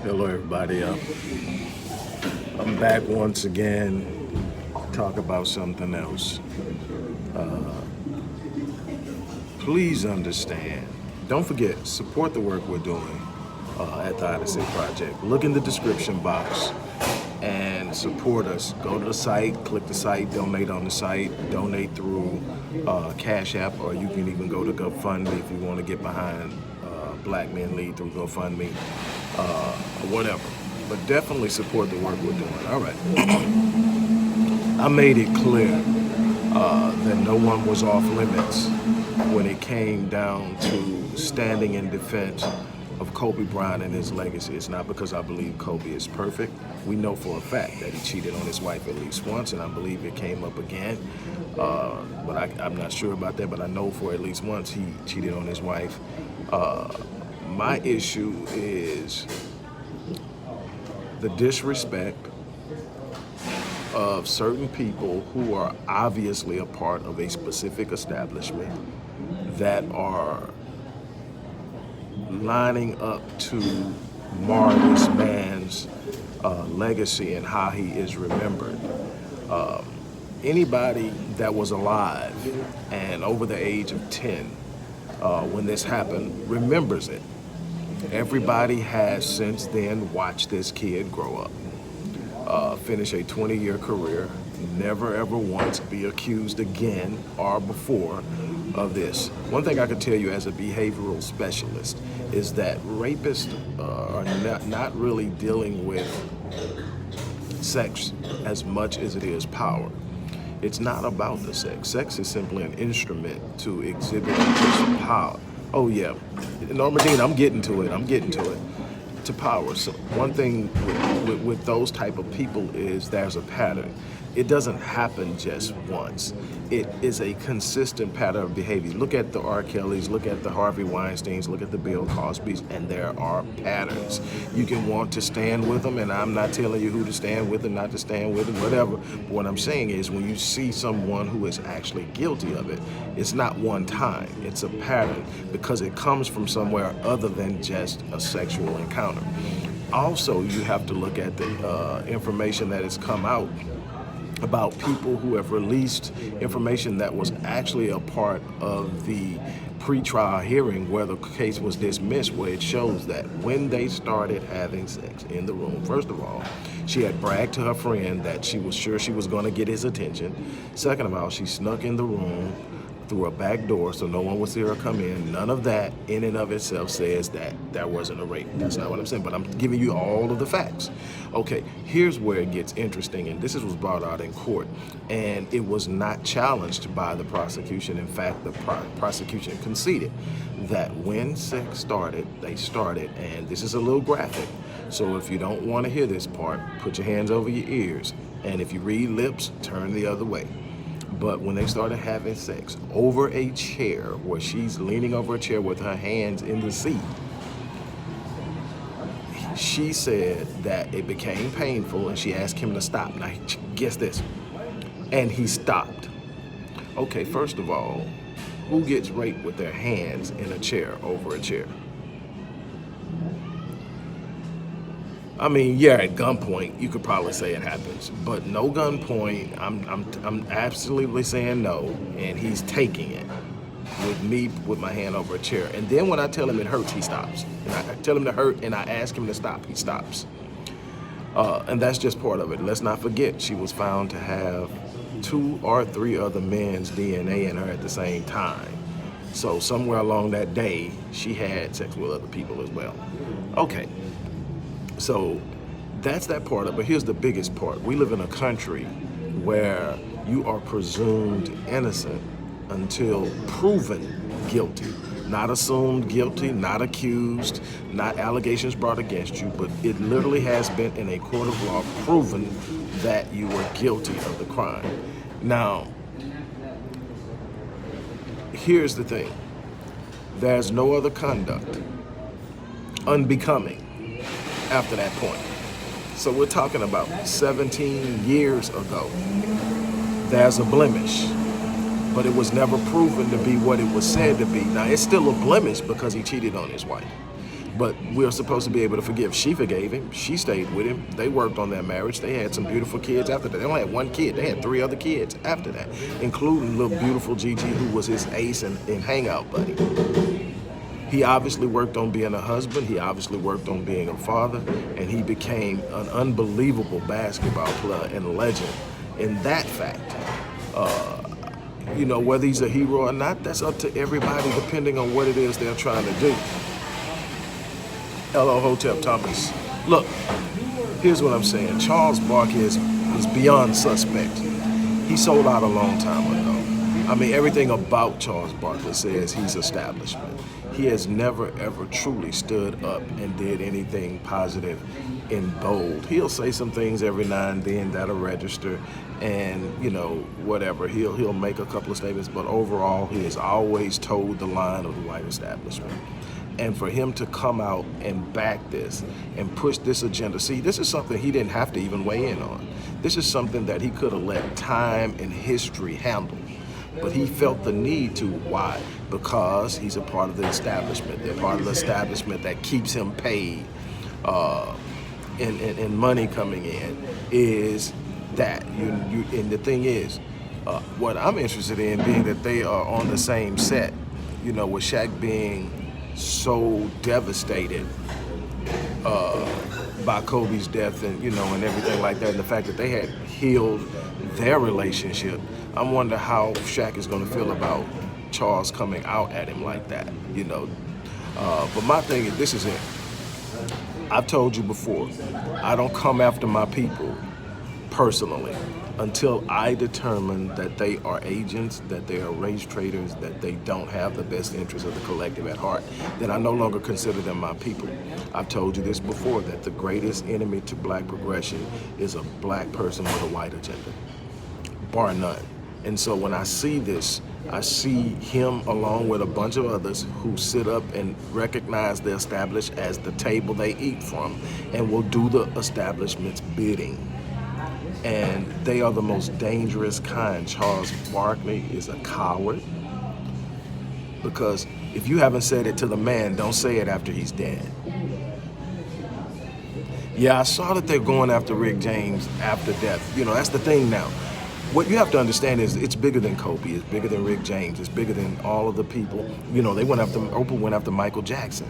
Hello, everybody. I'm back once again to talk about something else. Please understand. Don't forget, support the work we're doing at the Odyssey Project. Look in the description box and support us. Go to the site, click the site, donate on the site, donate through Cash App, or you can even go to GoFundMe if you want to get behind Black Men Lead through GoFundMe, whatever. But definitely support the work we're doing. All right. I made it clear that no one was off limits when it came down to standing in defense of Kobe Bryant and his legacy. It's not because I believe Kobe is perfect. We know for a fact that he cheated on his wife at least once, and I believe it came up again. But I'm not sure about that, but I know for at least once he cheated on his wife. My issue is the disrespect of certain people who are obviously a part of a specific establishment that are lining up to mar this man's legacy and how he is remembered. Anybody that was alive and over the age of 10 when this happened remembers it. Everybody has since then watched this kid grow up, finish a 20-year career, never ever once be accused again or before of this. One thing I can tell you as a behavioral specialist is that rapists are not really dealing with sex as much as it is power. It's not about the sex. Sex is simply an instrument to exhibit this power. Oh yeah, Normadine, I'm getting to it. To power. So one thing with those type of people is there's a pattern. It doesn't happen just once. It is a consistent pattern of behavior. Look at the R. Kellys, look at the Harvey Weinsteins, look at the Bill Cosbys, and there are patterns. You can want to stand with them, and I'm not telling you who to stand with and not to stand with and whatever. But what I'm saying is when you see someone who is actually guilty of it, it's not one time, it's a pattern because it comes from somewhere other than just a sexual encounter. Also, you have to look at the information that has come out about people who have released information that was actually a part of the pre-trial hearing where the case was dismissed, where it shows that when they started having sex in the room, first of all, she had bragged to her friend that she was sure she was going to get his attention. Second of all, she snuck in the room through a back door so no one would see her come in. None of that in and of itself says that there wasn't a rape. That's not what I'm saying, but I'm giving you all of the facts. Okay, here's where it gets interesting, and this was brought out in court, and it was not challenged by the prosecution. In fact, the prosecution conceded that when sex started, they started, and this is a little graphic, so if you don't want to hear this part, put your hands over your ears, and if you read lips, turn the other way. But when they started having sex over a chair where she's leaning over a chair with her hands in the seat, she said that it became painful and she asked him to stop. Now, guess this. And he stopped. Okay, first of all, who gets raped with their hands in a chair over a chair? I mean, yeah, at gunpoint, you could probably say it happens, but no gunpoint. I'm absolutely saying no, and he's taking it with me with my hand over a chair. And then when I tell him it hurts, he stops. And I tell him to hurt, and I ask him to stop, he stops. And that's just part of it. Let's not forget, she was found to have 2 or 3 other men's DNA in her at the same time. So somewhere along that day, she had sex with other people as well. Okay. So that's that part of it. But here's the biggest part. We live in a country where you are presumed innocent until proven guilty. Not assumed guilty, not accused, not allegations brought against you, but it literally has been in a court of law proven that you were guilty of the crime. Now, here's the thing. There's no other conduct unbecoming after that point. So we're talking about 17 years ago. There's a blemish, but it was never proven to be what it was said to be. Now, it's still a blemish because he cheated on his wife. But we're supposed to be able to forgive. She forgave him. She stayed with him. They worked on their marriage. They had some beautiful kids after that. They only had one kid. They had 3 other kids after that, including little beautiful Gigi, who was his ace and hangout buddy. He obviously worked on being a husband. He obviously worked on being a father. And he became an unbelievable basketball player and legend in that fact. You know, whether he's a hero or not, that's up to everybody depending on what it is they're trying to do. Hello, Hotep Thomas. Look, here's what I'm saying. Charles Barkley is beyond suspect. He sold out a long time ago. I mean, everything about Charles Barkley says he's establishment. He has never, ever truly stood up and did anything positive in bold. He'll say some things every now and then that'll register, and, you know, whatever. He'll make a couple of statements, but overall, he has always toed the line of the white establishment. And for him to come out and back this and push this agenda, see, this is something he didn't have to even weigh in on. This is something that he could have let time and history handle. But he felt the need to. Why? Because he's a part of the establishment. They're part of the establishment that keeps him paid, and money coming in. Is that and the thing is, what I'm interested in being that they are on the same set. You know, with Shaq being so devastated by Kobe's death, and you know, and everything like that, and the fact that they had healed their relationship. I wonder how Shaq is going to feel about Charles coming out at him like that, you know. But my thing is, this is it. I've told you before, I don't come after my people personally until I determine that they are agents, that they are race traders, that they don't have the best interest of the collective at heart. Then I no longer consider them my people. I've told you this before, that the greatest enemy to black progression is a black person with a white agenda, bar none. And so when I see this, I see him along with a bunch of others who sit up and recognize the established as the table they eat from and will do the establishment's bidding. And they are the most dangerous kind. Charles Barkley is a coward, because if you haven't said it to the man, don't say it after he's dead. Yeah, I saw that they're going after Rick James after death. You know, that's the thing now. What you have to understand is it's bigger than Kobe, it's bigger than Rick James, it's bigger than all of the people. You know, Oprah went after Michael Jackson.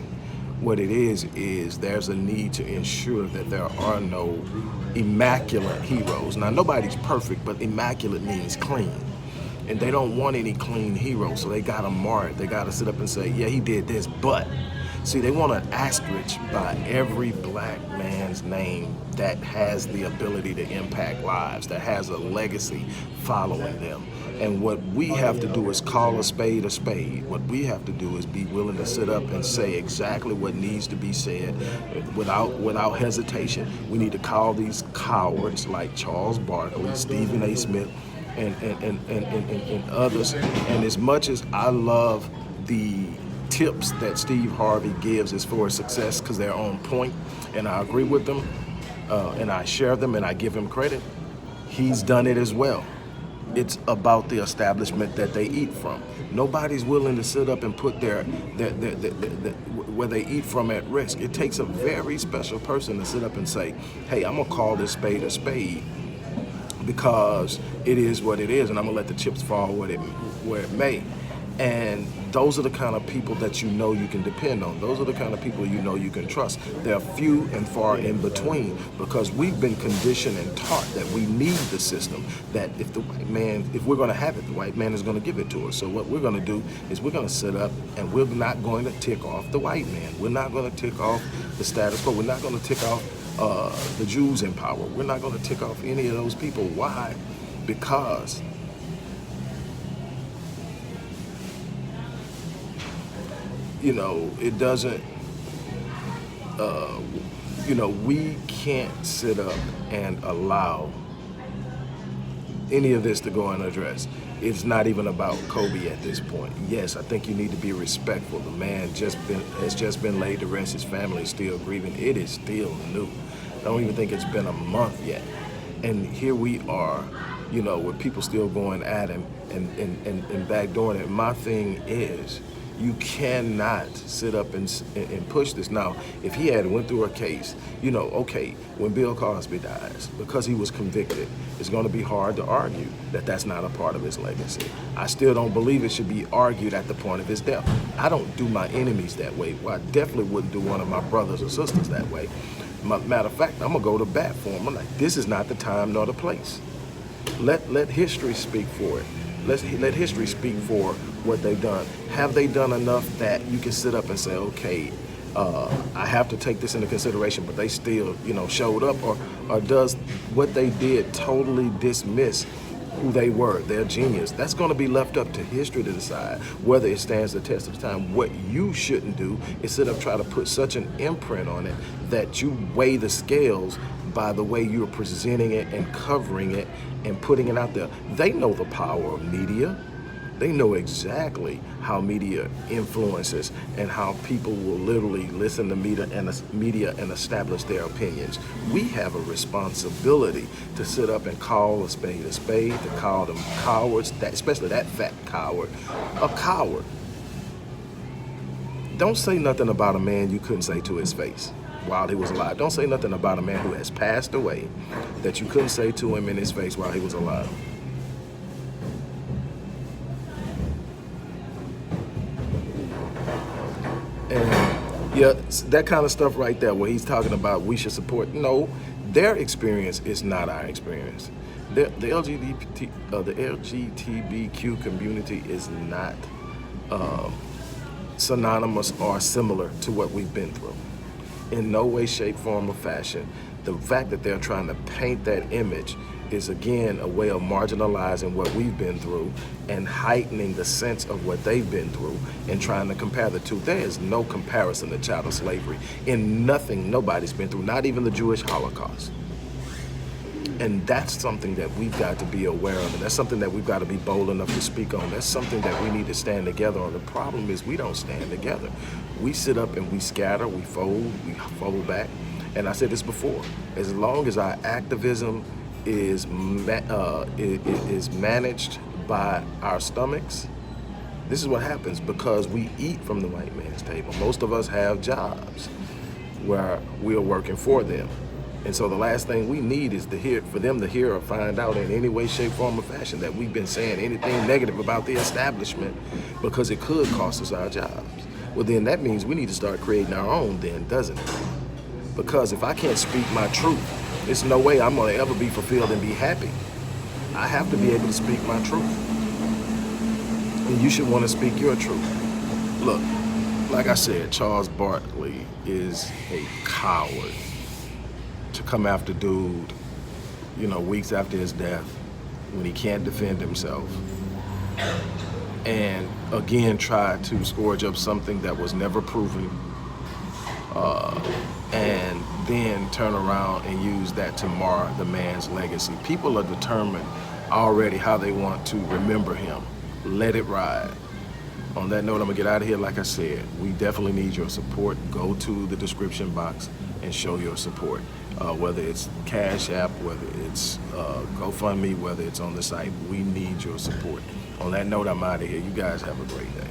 What it is there's a need to ensure that there are no immaculate heroes. Now, nobody's perfect, but immaculate means clean. And they don't want any clean heroes, so they gotta mar it. They gotta sit up and say, yeah, he did this, but. See, they want an asterisk by every black man's name that has the ability to impact lives, that has a legacy following them. And what we have to do is call a spade a spade. What we have to do is be willing to sit up and say exactly what needs to be said without hesitation. We need to call these cowards like Charles Barkley, Stephen A. Smith, and others. And as much as I love the tips that Steve Harvey gives as far as success, because they're on point, and I agree with them, and I share them, and I give him credit, he's done it as well. It's about the establishment that they eat from. Nobody's willing to sit up and put where they eat from at risk. It takes a very special person to sit up and say, hey, I'm gonna call this spade a spade, because it is what it is, and I'm gonna let the chips fall where it may. And those are the kind of people that you know you can depend on. Those are the kind of people you know you can trust. They're few and far in between, because we've been conditioned and taught that we need the system, that if we're gonna have it, the white man is gonna give it to us. So what we're gonna do is we're gonna sit up and we're not going to tick off the white man. We're not gonna tick off the status quo. We're not gonna tick off the Jews in power. We're not gonna tick off any of those people. Why? Because you know, it doesn't, you know, we can't sit up and allow any of this to go unaddressed. It's not even about Kobe at this point. Yes, I think you need to be respectful. The man has just been laid to rest. His family is still grieving. It is still new. I don't even think it's been a month yet. And here we are, you know, with people still going at him and backdooring it. My thing is You cannot sit up and push this. Now, if he had went through a case, you know, okay, when Bill Cosby dies, because he was convicted, it's going to be hard to argue that that's not a part of his legacy. I still don't believe it should be argued at the point of his death. I don't do my enemies that way. Well, I definitely wouldn't do one of my brothers or sisters that way. Matter of fact, I'm going to go to bat for him. I'm like, this is not the time nor the place. Let history speak for it. Let history speak for what they've done. Have they done enough that you can sit up and say, okay, I have to take this into consideration, but they still, you know, showed up? Or does what they did totally dismiss who they were, their genius? That's going to be left up to history to decide whether it stands the test of time. What you shouldn't do is sit up, try to put such an imprint on it that you weigh the scales by the way you're presenting it and covering it and putting it out there. They know the power of media. They know exactly how media influences and how people will literally listen to media and establish their opinions. We have a responsibility to sit up and call a spade, to call them cowards, especially that fat coward, a coward. Don't say nothing about a man you couldn't say to his face while he was alive. Don't say nothing about a man who has passed away that you couldn't say to him in his face while he was alive. And yeah, that kind of stuff right there where he's talking about we should support. No, their experience is not our experience. The LGBTQ community is not synonymous or similar to what we've been through. In no way, shape, form, or fashion. The fact that they're trying to paint that image is, again, a way of marginalizing what we've been through and heightening the sense of what they've been through and trying to compare the two. There is no comparison to chattel slavery in nothing nobody's been through, not even the Jewish Holocaust. And that's something that we've got to be aware of, and that's something that we've got to be bold enough to speak on. That's something that we need to stand together on. The problem is we don't stand together. We sit up and we scatter, we fold back. And I said this before, as long as our activism is managed by our stomachs, this is what happens because we eat from the white man's table. Most of us have jobs where we are working for them. And so the last thing we need is for them to hear or find out in any way, shape, form, or fashion that we've been saying anything negative about the establishment because it could cost us our jobs. Well, then that means we need to start creating our own then, doesn't it? Because if I can't speak my truth, there's no way I'm going to ever be fulfilled and be happy. I have to be able to speak my truth. And you should want to speak your truth. Look, like I said, Charles Barkley is a coward. To come after dude, you know, weeks after his death, when he can't defend himself, and again try to scourge up something that was never proven, and then turn around and use that to mar the man's legacy. People are determined already how they want to remember him. Let it ride. On that note, I'm gonna get out of here. Like I said, we definitely need your support. Go to the description box and show your support. Whether it's Cash App, whether it's GoFundMe, whether it's on the site, we need your support. On that note, I'm out of here. You guys have a great day.